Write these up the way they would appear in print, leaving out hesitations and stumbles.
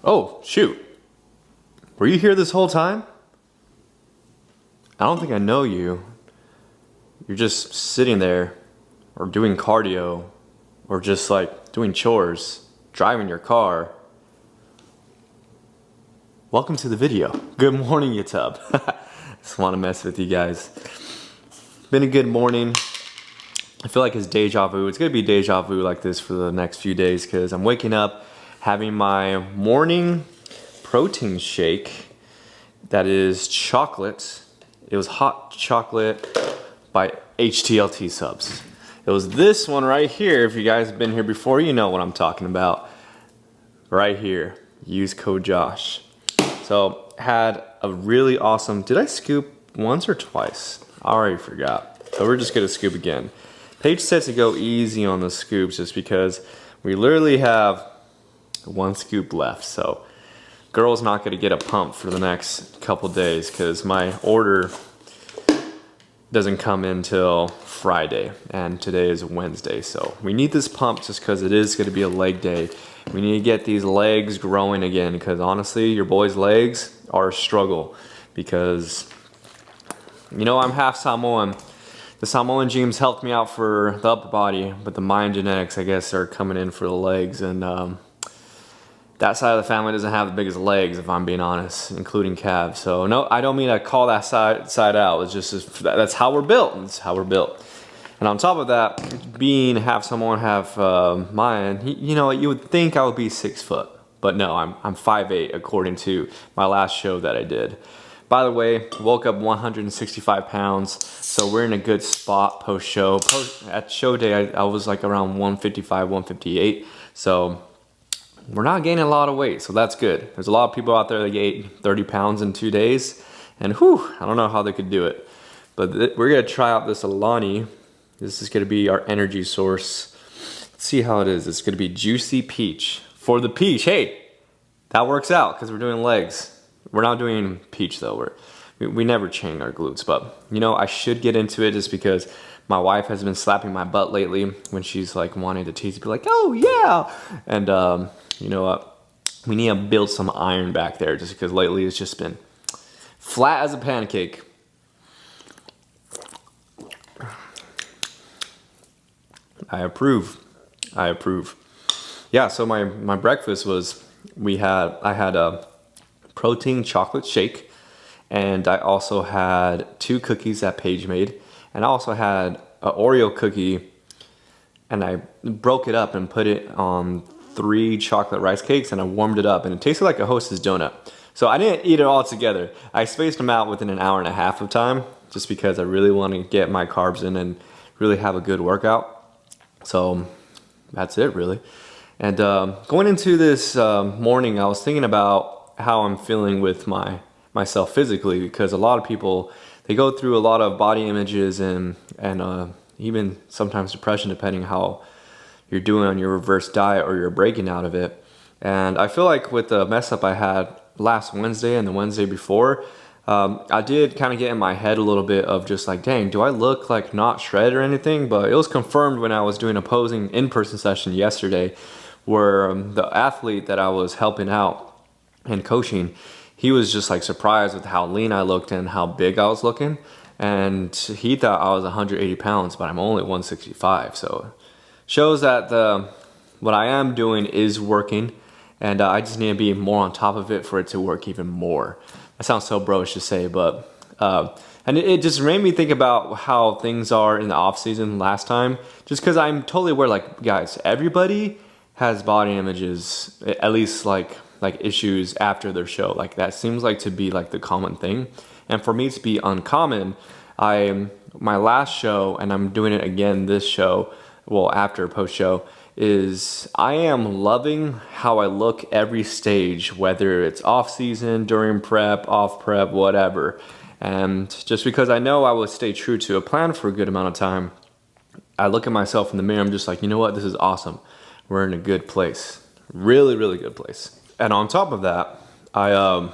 Oh, shoot. Were you here this whole time? I don't think I know you. You're just sitting there, or doing cardio, or just like doing chores, driving your car. Welcome to the video. Good morning, YouTube. Just want to mess with you guys. Been a good morning. I feel like it's deja vu. It's gonna be deja vu like this for the next few days because I'm waking up having my morning protein shake that is chocolate. It was hot chocolate by HTLT subs. It was this one right here. If you guys have been here before, you know what I'm talking about. Right here. Use code Josh. So had a really awesome, did I scoop once or twice? I already forgot. So we're just gonna scoop again. Paige said to go easy on the scoops just because we literally have one scoop left. So girl's not gonna get a pump for the next couple days because my order doesn't come in till Friday and today is Wednesday. So we need this pump just because it is gonna be a leg day. We need to get these legs growing again because honestly, your boy's legs are a struggle because, you know, I'm half Samoan. The Samoan genes helped me out for the upper body, but the Mayan genetics, I guess, are coming in for the legs. And that side of the family doesn't have the biggest legs, if I'm being honest, including calves. So no, I don't mean to call that side out. It's just, that's how we're built. That's how we're built. And on top of that, being half Samoan, half Mayan, you know, you would think I would be 6 foot. But no, I'm 5'8", according to my last show that I did. By the way, woke up 165 pounds, so we're in a good spot post-show. At show day, I was like around 155, 158, so we're not gaining a lot of weight, so that's good. There's a lot of people out there that gained 30 pounds in 2 days, and whew, I don't know how they could do it. But we're gonna try out this Alani. This is gonna be our energy source. Let's see how it is. It's gonna be juicy peach. For the peach, hey, that works out because we're doing legs. We're not doing peach though. We never chain our glutes, but you know, I should get into it just because my wife has been slapping my butt lately when she's like wanting to tease, be like, oh yeah. And you know what? We need to build some iron back there just because lately it's just been flat as a pancake. I approve. I approve. Yeah, so my breakfast was, I had a protein chocolate shake, and I also had 2 cookies that Paige made, and I also had an Oreo cookie, and I broke it up and put it on 3 chocolate rice cakes, and I warmed it up, and it tasted like a Hostess donut. So I didn't eat it all together. I spaced them out within an hour and a half of time, just because I really want to get my carbs in and really have a good workout. So that's it really. And going into this morning, I was thinking about how I'm feeling with myself physically, because a lot of people, they go through a lot of body images and even sometimes depression, depending how you're doing on your reverse diet or you're breaking out of it. And I feel like with the mess up I had last Wednesday and the Wednesday before, I did kind of get in my head a little bit of just like, dang, do I look like not shredded or anything? But it was confirmed when I was doing a posing in-person session yesterday, where the athlete that I was helping out and coaching, he was just like surprised with how lean I looked and how big I was looking. And he thought I was 180 pounds, but I'm only 165. So shows that what I am doing is working, and I just need to be more on top of it for it to work even more. That sounds so bro-ish to say, but and it just made me think about how things are in the off season last time, just because I'm totally aware, like, guys, everybody has body images, at least like issues after their show. Like that seems like to be like the common thing. And for me to be uncommon, my last show, and I'm doing it again this show, well, after post show, is I am loving how I look every stage, whether it's off season, during prep, off prep, whatever. And just because I know I will stay true to a plan for a good amount of time, I look at myself in the mirror, I'm just like, you know what, this is awesome. We're in a good place. Really, really good place. And on top of that, I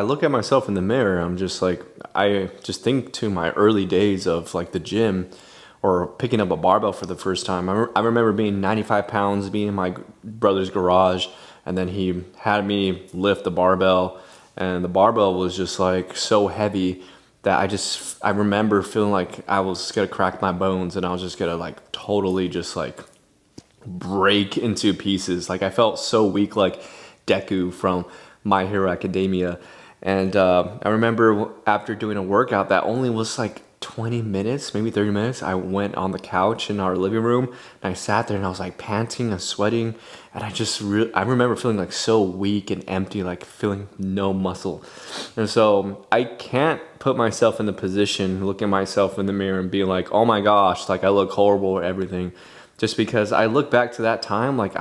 look at myself in the mirror. I'm just like, I just think to my early days of like the gym or picking up a barbell for the first time. I remember being 95 pounds, being in my brother's garage, and then he had me lift the barbell, and the barbell was just like so heavy that I remember feeling like I was gonna crack my bones, and I was just gonna like totally just like break into pieces. Like I felt so weak, like Deku from My Hero Academia. And I remember after doing a workout that only was like 20 minutes, maybe 30 minutes, I went on the couch in our living room and I sat there and I was like panting and sweating, and I remember feeling like so weak and empty, like feeling no muscle. And so I can't put myself in the position, looking at myself in the mirror and being like, oh my gosh, like I look horrible or everything. Just because I look back to that time, like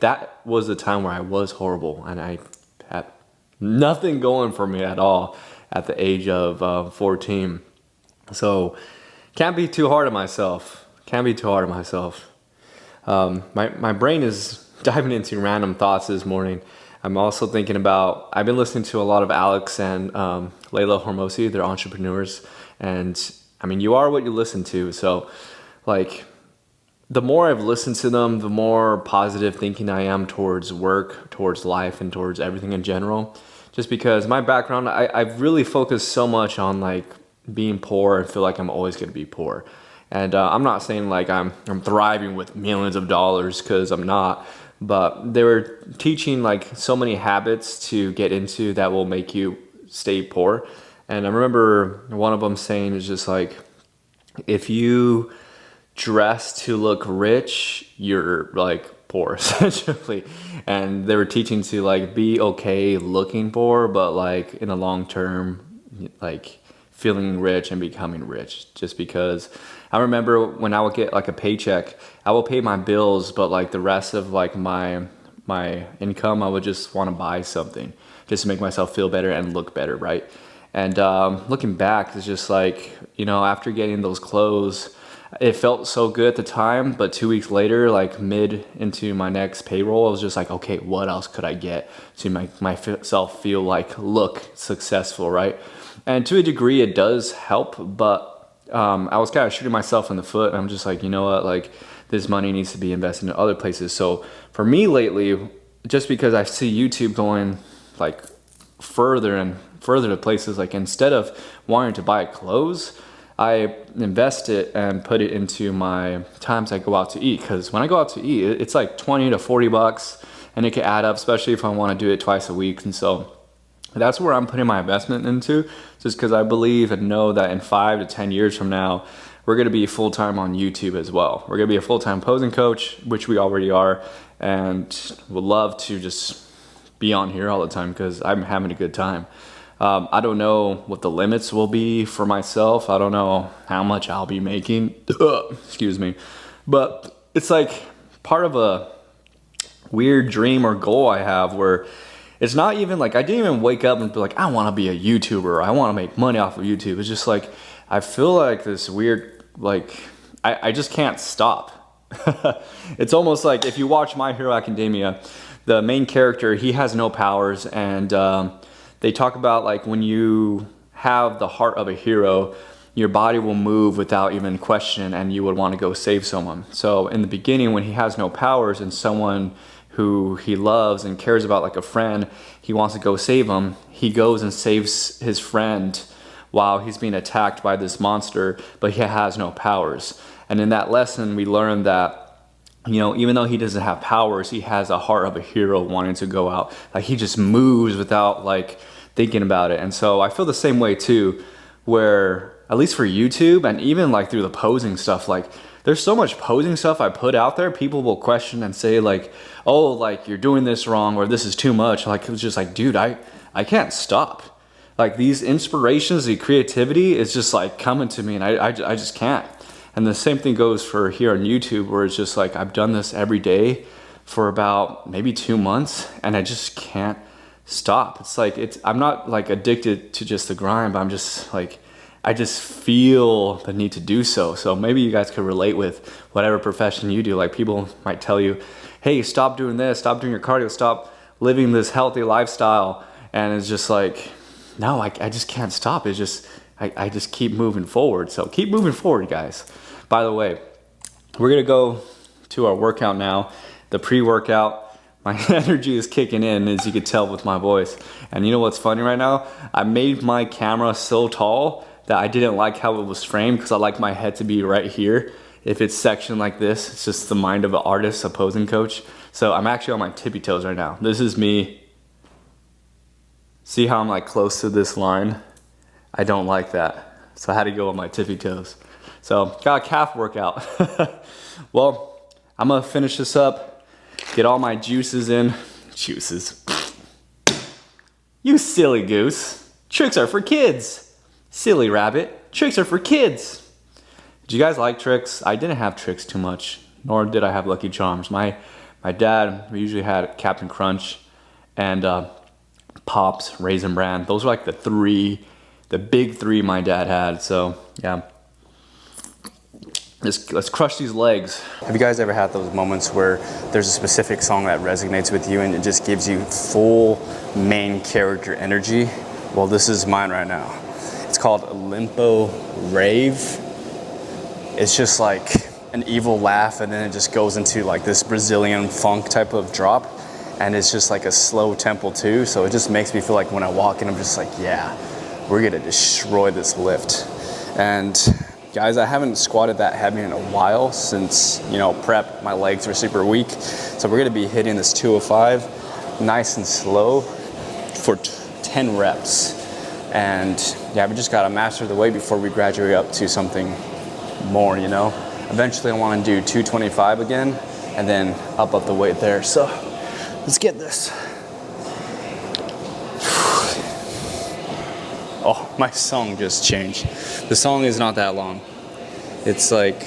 that was the time where I was horrible and I had nothing going for me at all at the age of 14. So can't be too hard on myself. My brain is diving into random thoughts this morning. I'm also thinking about, I've been listening to a lot of Alex and Layla Hormozi. They're entrepreneurs, and I mean, you are what you listen to. So like, the more I've listened to them, the more positive thinking I am towards work, towards life, and towards everything in general. Just because my background, I've really focused so much on like being poor and feel like I'm always going to be poor. And I'm not saying like I'm thriving with millions of dollars, because I'm not. But they were teaching like so many habits to get into that will make you stay poor. And I remember one of them saying is just like, if you dress to look rich, you're like poor essentially. And they were teaching to like be okay looking poor, but like in the long term, like feeling rich and becoming rich. Just because I remember when I would get like a paycheck, I would pay my bills, but like the rest of like my income, I would just want to buy something just to make myself feel better and look better, right? And looking back, it's just like, you know, after getting those clothes, it felt so good at the time, but 2 weeks later, like mid into my next payroll, I was just like, okay, what else could I get to make myself feel like look successful, right? And to a degree, it does help, but I was kind of shooting myself in the foot. And I'm just like, you know what, like this money needs to be invested in other places. So for me lately, just because I see YouTube going like further and further to places, like instead of wanting to buy clothes, I invest it and put it into my times I go out to eat. Because when I go out to eat, it's like 20 to 40 bucks, and it can add up, especially if I want to do it twice a week. And so that's where I'm putting my investment into, just because I believe and know that in 5 to 10 years from now, we're going to be full-time on YouTube as well. We're going to be a full-time posing coach, which we already are, and would love to just be on here all the time because I'm having a good time. I don't know what the limits will be for myself. I don't know how much I'll be making. Excuse me. But it's like part of a weird dream or goal I have where it's not even like I didn't even wake up and be like, I want to be a YouTuber. I want to make money off of YouTube. It's just like I feel like this weird, like I just can't stop. It's almost like if you watch My Hero Academia, the main character, he has no powers, and they talk about like when you have the heart of a hero, your body will move without even question, and you would want to go save someone. So in the beginning, when he has no powers and someone who he loves and cares about like a friend, he wants to go save him, he goes and saves his friend while he's being attacked by this monster, but he has no powers. And in that lesson, we learn that, you know, even though he doesn't have powers, he has a heart of a hero wanting to go out. Like he just moves without like thinking about it. And so I feel the same way too, where at least for YouTube and even like through the posing stuff, like there's so much posing stuff I put out there, people will question and say like, oh, like you're doing this wrong or this is too much. Like it was just like, dude, I can't stop. Like these inspirations, the creativity is just like coming to me, and I just can't. And the same thing goes for here on YouTube, where it's just like I've done this every day for about maybe 2 months, and I just can't stop. It's like I'm not like addicted to just the grind, but I'm just like I just feel the need to do so. So maybe you guys could relate with whatever profession you do. Like people might tell you, hey, stop doing this, stop doing your cardio, stop living this healthy lifestyle, and it's just like, no, I just can't stop. It's just I just keep moving forward. So keep moving forward, guys. By the way, we're gonna go to our workout now, the pre-workout. My energy is kicking in, as you could tell with my voice. And you know what's funny right now? I made my camera so tall that I didn't like how it was framed because I like my head to be right here. If it's sectioned like this, it's just the mind of an artist, a posing coach. So I'm actually on my tippy toes right now. This is me. See how I'm like close to this line? I don't like that. So I had to go on my tippy toes. So got a calf workout. Well, I'm gonna finish this up, get all my juices in. Juices. You silly goose. Tricks are for kids. Silly rabbit. Tricks are for kids. Do you guys like tricks? I didn't have tricks too much, nor did I have Lucky Charms. My dad, we usually had Captain Crunch and Pops, Raisin Bran. Those were like the big three my dad had. So yeah, let's crush these legs. Have you guys ever had those moments where there's a specific song that resonates with you and it just gives you full main character energy? Well, this is mine right now. It's called Limpo Rave. It's just like an evil laugh, and then it just goes into like this Brazilian funk type of drop, and it's just like a slow tempo too, so it just makes me feel like when I walk in, I'm just like, yeah, we're gonna destroy this lift. And guys, I haven't squatted that heavy in a while since, you know, prep. My legs were super weak, so we're gonna be hitting this 205 nice and slow for 10 reps. And yeah, we just gotta master the weight before we graduate up to something more, you know. Eventually I want to do 225 again and then up the weight there. So let's get this. Oh, my song just changed. The song is not that long. It's like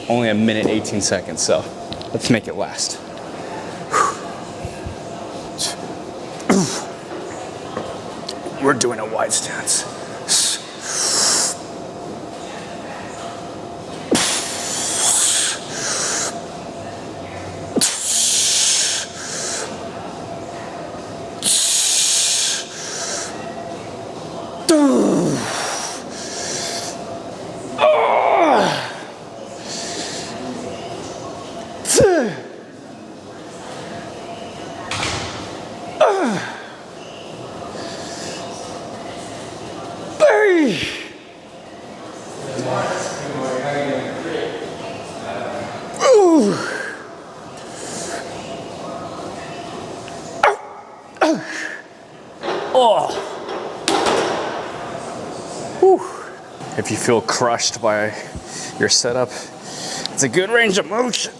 only a minute 18 seconds, so let's make it last. We're doing a wide stance. If you feel crushed by your setup, it's a good range of motion.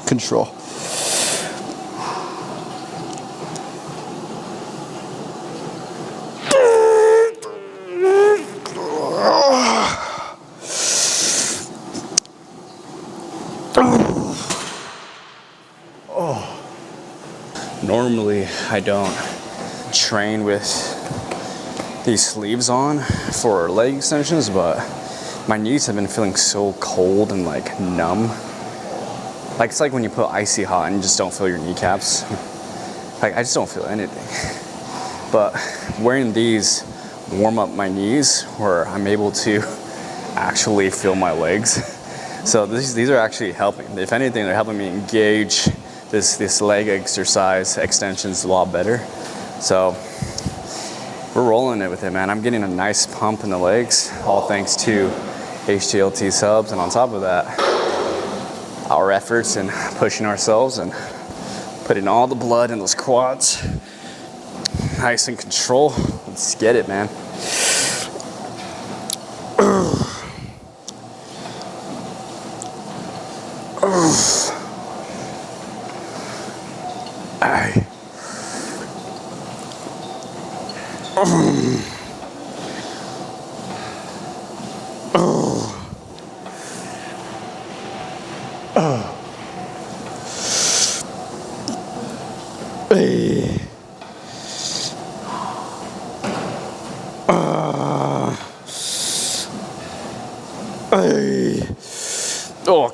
Control. Normally, I don't train with these sleeves on for leg extensions, but my knees have been feeling so cold and like numb. Like it's like when you put icy hot and you just don't feel your kneecaps. Like I just don't feel anything. But wearing these warm up my knees where I'm able to actually feel my legs. So these are actually helping. If anything, they're helping me engage this leg exercise extensions a lot better. So we're rolling it with it, man. I'm getting a nice pump in the legs, all thanks to HTLT subs, and on top of that, our efforts in pushing ourselves and putting all the blood in those quads. Nice and control. Let's get it, man. Oh,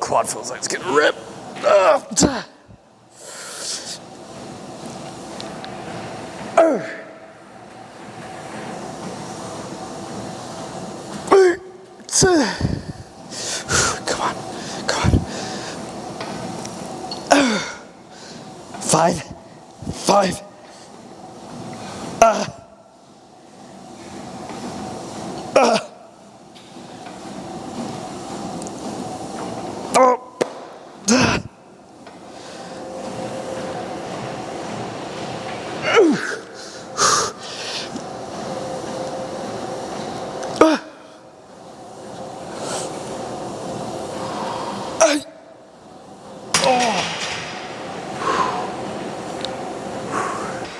quad feels like it's getting ripped. Come on, come on. Five.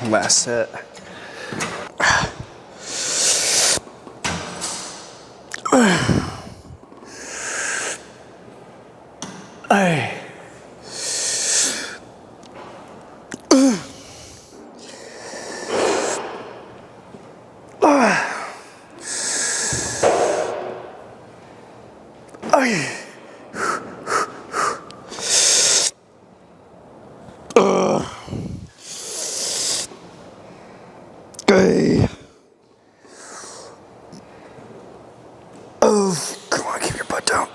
Last set. Oh, come on, keep your butt down.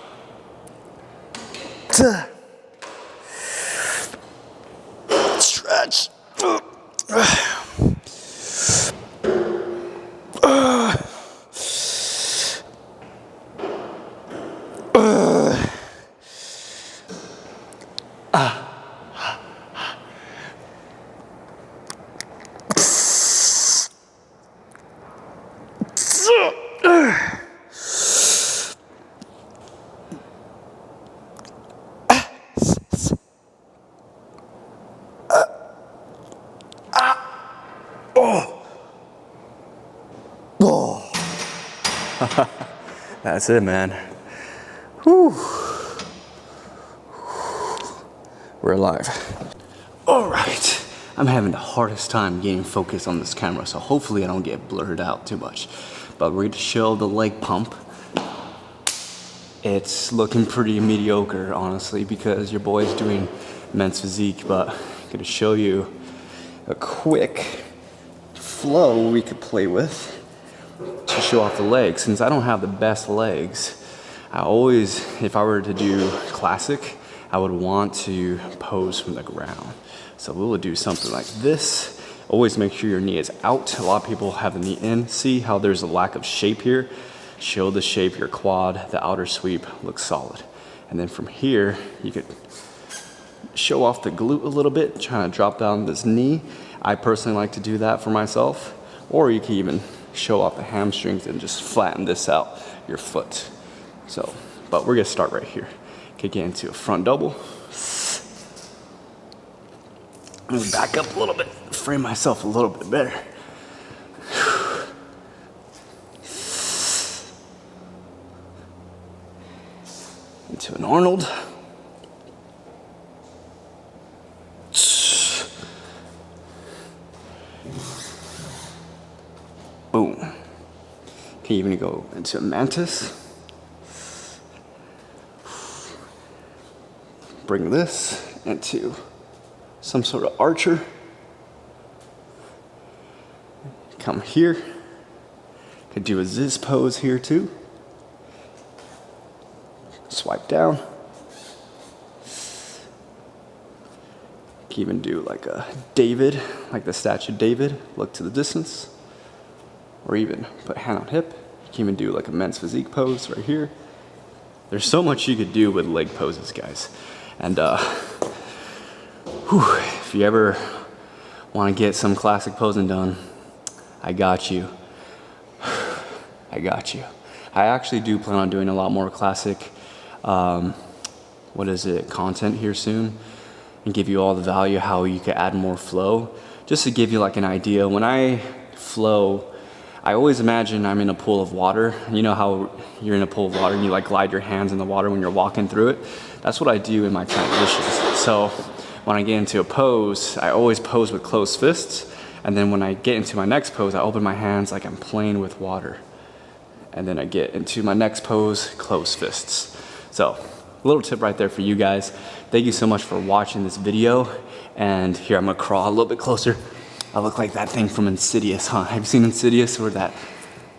Stretch. That's it, man. Whew. We're alive. All right. I'm having the hardest time getting focused on this camera, so hopefully I don't get blurred out too much. But we're going to show the leg pump. It's looking pretty mediocre, honestly, because your boy's doing men's physique, but I'm going to show you a quick flow we could play with to show off the legs. Since I don't have the best legs, I always, if I were to do classic, I would want to pose from the ground. So we will do something like this. Always make sure your knee is out. A lot of people have the knee in. See how there's a lack of shape here? Show the shape, your quad, the outer sweep looks solid. And then from here, you could show off the glute a little bit, trying to drop down this knee. I personally like to do that for myself. Or you can even show off the hamstrings and just flatten this out, your foot. So, but we're gonna start right here. Kick it into a front double. Let me back up a little bit, frame myself a little bit better. Into an Arnold. Boom. Can even go into a mantis. Bring this into some sort of archer. Come here. Could do a Ziz pose here too. Swipe down. Can even do like a David, like the statue David, look to the distance. Or even put hand on hip. You can even do like a men's physique pose right here. There's so much you could do with leg poses, guys. And if you ever want to get some classic posing done, I got you. I got you. I actually do plan on doing a lot more classic, content here soon, and give you all the value how you can add more flow. Just to give you like an idea, when I flow, I always imagine I'm in a pool of water. You know how you're in a pool of water and you like glide your hands in the water when you're walking through it? That's what I do in my transitions. So when I get into a pose, I always pose with closed fists. And then when I get into my next pose, I open my hands like I'm playing with water. And then I get into my next pose, closed fists. So a little tip right there for you guys. Thank you so much for watching this video. And here, I'm gonna crawl a little bit closer. I look like that thing from Insidious, huh? Have you seen Insidious where that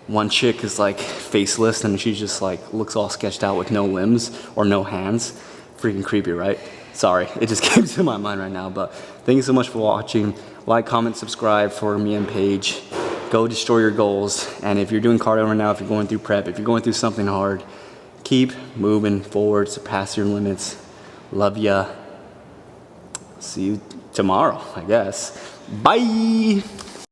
one chick is like faceless and she just like looks all sketched out with no limbs or no hands? Freaking creepy, right? Sorry, it just came to my mind right now, but thank you so much for watching. Like, comment, subscribe for me and Paige. Go destroy your goals. And if you're doing cardio right now, if you're going through prep, if you're going through something hard, keep moving forward, surpass your limits. Love ya. See you tomorrow, I guess. Bye.